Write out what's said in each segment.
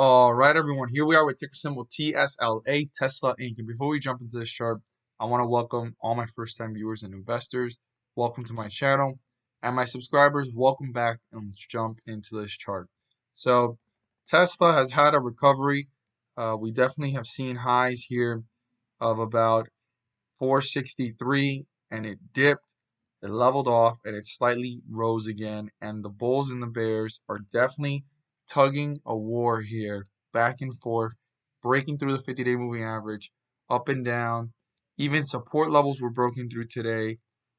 All right, everyone. Here we are with ticker symbol TSLA, Tesla Inc. And before we jump into this chart, I want to welcome all my first-time viewers and investors. Welcome to my channel, and my subscribers, welcome back. And let's jump into this chart. So, Tesla has had a recovery. We definitely have seen highs here of about 463, and it dipped. It leveled off and it slightly rose again. And the bulls and the bears are definitely tugging a war here, back and forth, breaking through the 50-day moving average, up and down. Even support levels were broken through today,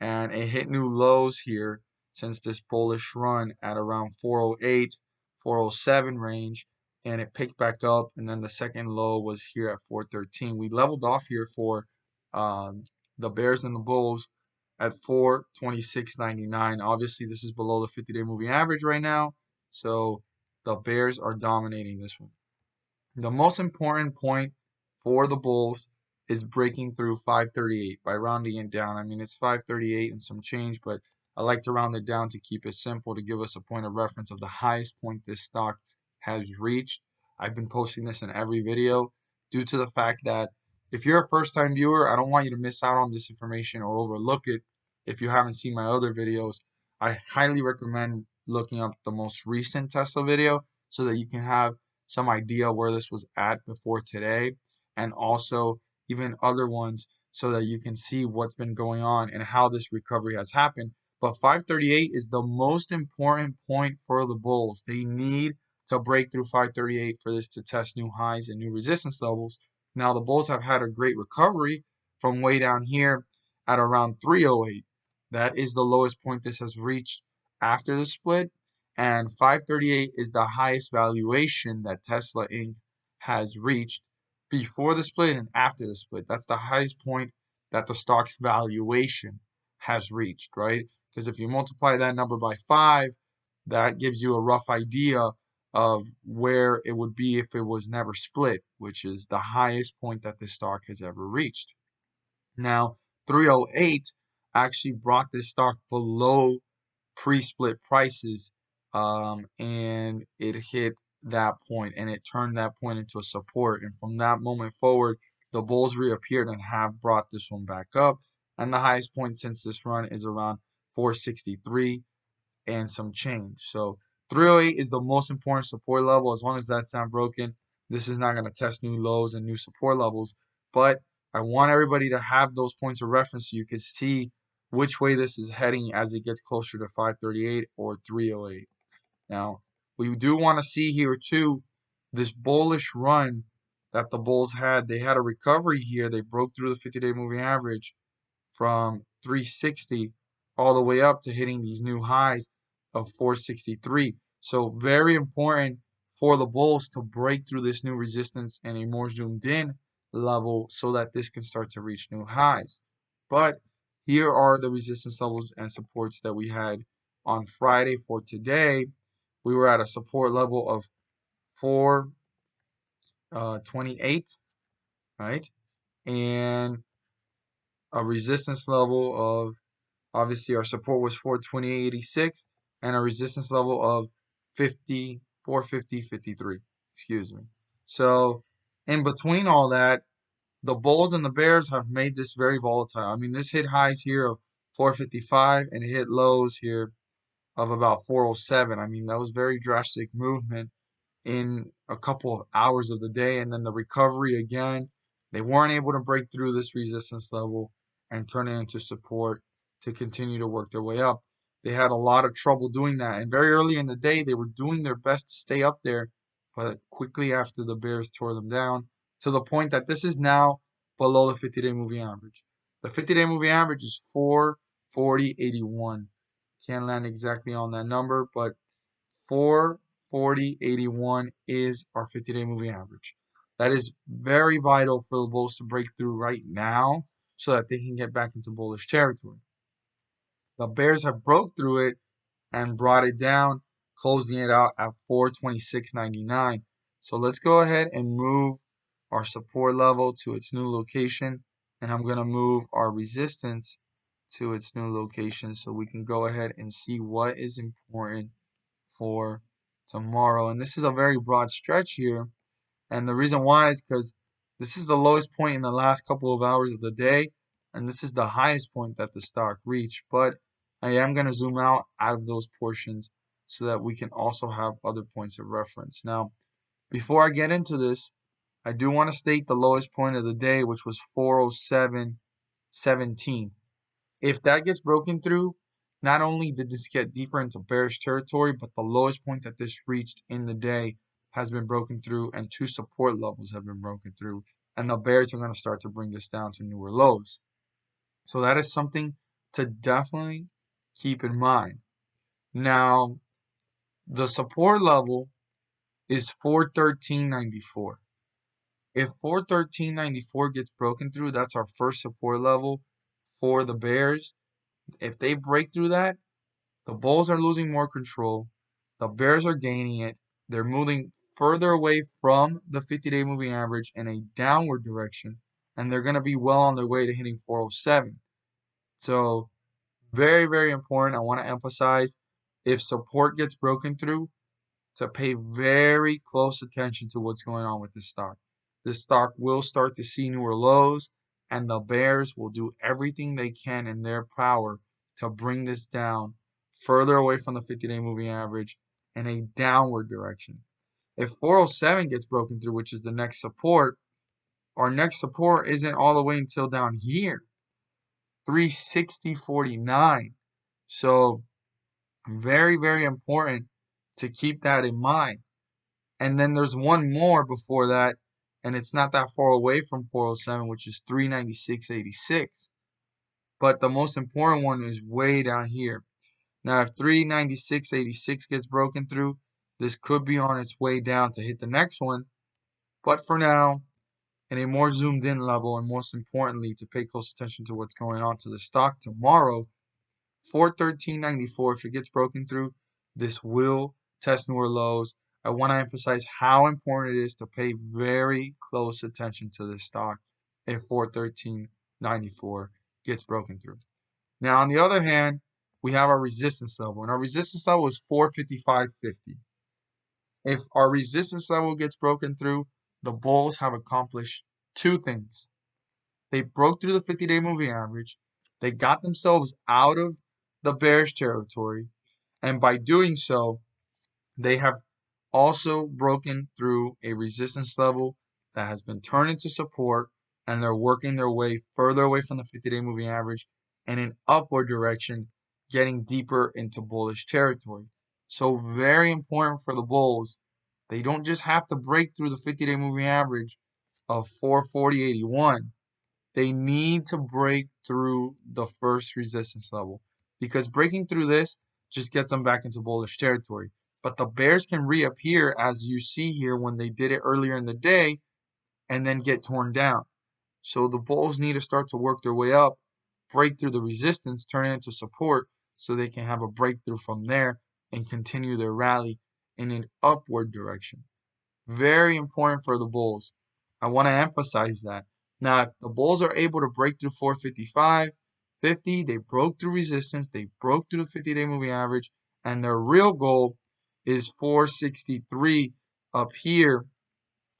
and it hit new lows here since this bullish run at around 408, 407 range, and it picked back up. And then the second low was here at 413. We leveled off here for um, the Bears and the Bulls at 426.99. Obviously, this is below the 50-day moving average right now, so the Bears are dominating this one. The most important point for the Bulls is breaking through 538 by rounding it down. I mean, it's 538 and some change, but I like to round it down to keep it simple to give us a point of reference of the highest point this stock has reached. I've been posting this in every video due to the fact that if you're a first-time viewer, I don't want you to miss out on this information or overlook it. If you haven't seen my other videos, I highly recommend looking up the most recent Tesla video so that you can have some idea where this was at before today, and also even other ones so that you can see what's been going on and how this recovery has happened. But 538 is the most important point for the bulls. They need to break through 538 for this to test new highs and new resistance levels. Now the bulls have had a great recovery from way down here at around 308. That is the lowest point this has reached after the split, and 538 is the highest valuation that Tesla Inc. has reached before the split and after the split. That's the highest point that the stock's valuation has reached, right? Because if you multiply that number by 5, that gives you a rough idea of where it would be if it was never split, which is the highest point that this stock has ever reached. Now, 308 actually brought this stock below pre-split prices, and it hit that point and it turned that point into a support, and from that moment forward the bulls reappeared and have brought this one back up, and the highest point since this run is around 463 and some change. So 308 is the most important support level. As long as that's not broken, this is not going to test new lows and new support levels, but I want everybody to have those points of reference so you can see which way this is heading as it gets closer to 538 or 308. Now, we do want to see here too this bullish run that the bulls had. They had a recovery here. They broke through the 50-day moving average from 360 all the way up to hitting these new highs of 463. So very important for the bulls to break through this new resistance and a more zoomed in level so that this can start to reach new highs. But here are the resistance levels and supports that we had on Friday. For today, we were at a support level of 428, right? And a resistance level of, obviously our support was 428.86 and a resistance level of 450.53. Excuse me. So in between all that, the bulls and the bears have made this very volatile. I mean, this hit highs here of 455 and it hit lows here of about 407. I mean, that was very drastic movement in a couple of hours of the day, and then the recovery again. They weren't able to break through this resistance level and turn it into support to continue to work their way up. They had a lot of trouble doing that, and very early in the day they were doing their best to stay up there, but quickly after the bears tore them down to the point that this is now below the 50-day moving average. The 50-day moving average is 440.81. Can't land exactly on that number, but 440.81 is our 50-day moving average. That is very vital for the bulls to break through right now so that they can get back into bullish territory. The bears have broke through it and brought it down, closing it out at 426.99. So let's go ahead and move our support level to its new location, and I'm going to move our resistance to its new location so we can go ahead and see what is important for tomorrow. And this is a very broad stretch here. And the reason why is because this is the lowest point in the last couple of hours of the day. And this is the highest point that the stock reached. But I am going to zoom out of those portions so that we can also have other points of reference. Now, before I get into this, I do want to state the lowest point of the day, which was 407.17. If that gets broken through, not only did this get deeper into bearish territory, but the lowest point that this reached in the day has been broken through, and two support levels have been broken through, and the bears are going to start to bring this down to newer lows. So that is something to definitely keep in mind. Now, the support level is 413.94. If 413.94 gets broken through, that's our first support level for the bears. If they break through that, the bulls are losing more control. The bears are gaining it. They're moving further away from the 50-day moving average in a downward direction, and they're going to be well on their way to hitting 407. So very, very important. I want to emphasize, if support gets broken through, to pay very close attention to what's going on with this stock. This stock will start to see newer lows, and the bears will do everything they can in their power to bring this down further away from the 50-day moving average in a downward direction. If 407 gets broken through, which is the next support, our next support isn't all the way until down here, 360.49. So very, very important to keep that in mind. And then there's one more before that, and it's not that far away from 407, which is 396.86. But the most important one is way down here. Now, if 396.86 gets broken through, this could be on its way down to hit the next one. But for now, in a more zoomed in level, and most importantly, to pay close attention to what's going on to the stock tomorrow, 413.94, if it gets broken through, this will test newer lows. I want to emphasize how important it is to pay very close attention to this stock if 413.94 gets broken through. Now, on the other hand, we have our resistance level, and our resistance level is 455.50. If our resistance level gets broken through, the bulls have accomplished two things. They broke through the 50-day moving average. They got themselves out of the bearish territory. And by doing so, they have also broken through a resistance level that has been turned into support, and they're working their way further away from the 50-day moving average in an upward direction, getting deeper into bullish territory. So very important for the bulls. They don't just have to break through the 50-day moving average of 440.81. They need to break through the first resistance level, because breaking through this just gets them back into bullish territory. But the bears can reappear, as you see here, when they did it earlier in the day, and then get torn down. So the bulls need to start to work their way up, break through the resistance, turn it into support, so they can have a breakthrough from there and continue their rally in an upward direction. Very important for the bulls. I want to emphasize that. Now, if the bulls are able to break through 455.50, they broke through resistance, they broke through the 50-day moving average, and their real goal is 463 up here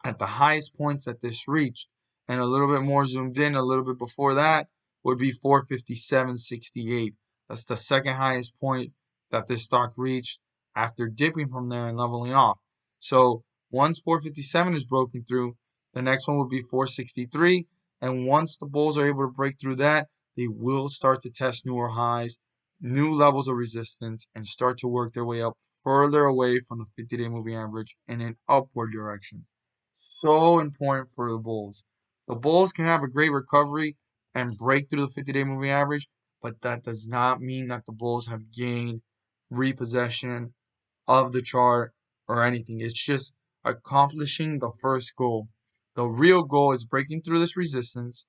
at the highest points that this reached. And a little bit more zoomed in, a little bit before that, would be 457.68. That's the second highest point that this stock reached after dipping from there and leveling off. So once 457 is broken through, the next one would be 463. And once the bulls are able to break through that, they will start to test newer highs, new levels of resistance, and start to work their way up further away from the 50-day moving average in an upward direction. So important for the bulls. The bulls can have a great recovery and break through the 50-day moving average, but that does not mean that the bulls have gained repossession of the chart or anything. It's just accomplishing the first goal. The real goal is breaking through this resistance,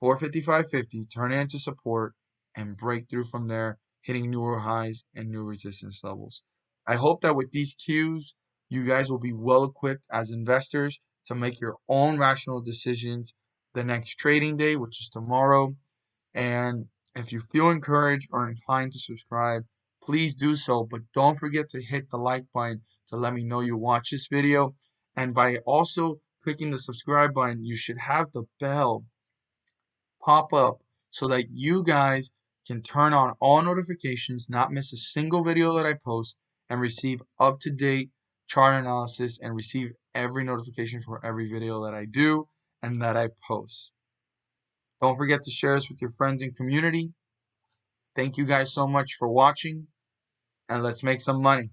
455.50, turn it into support, and break through from there, hitting newer highs and new resistance levels. I hope that with these cues, you guys will be well equipped as investors to make your own rational decisions the next trading day, which is tomorrow. And if you feel encouraged or inclined to subscribe, please do so. But don't forget to hit the like button to let me know you watch this video. And by also clicking the subscribe button, you should have the bell pop up so that you guys can turn on all notifications, not miss a single video that I post, and receive up-to-date chart analysis and receive every notification for every video that I do and that I post. Don't forget to share this with your friends and community. Thank you guys so much for watching, and let's make some money.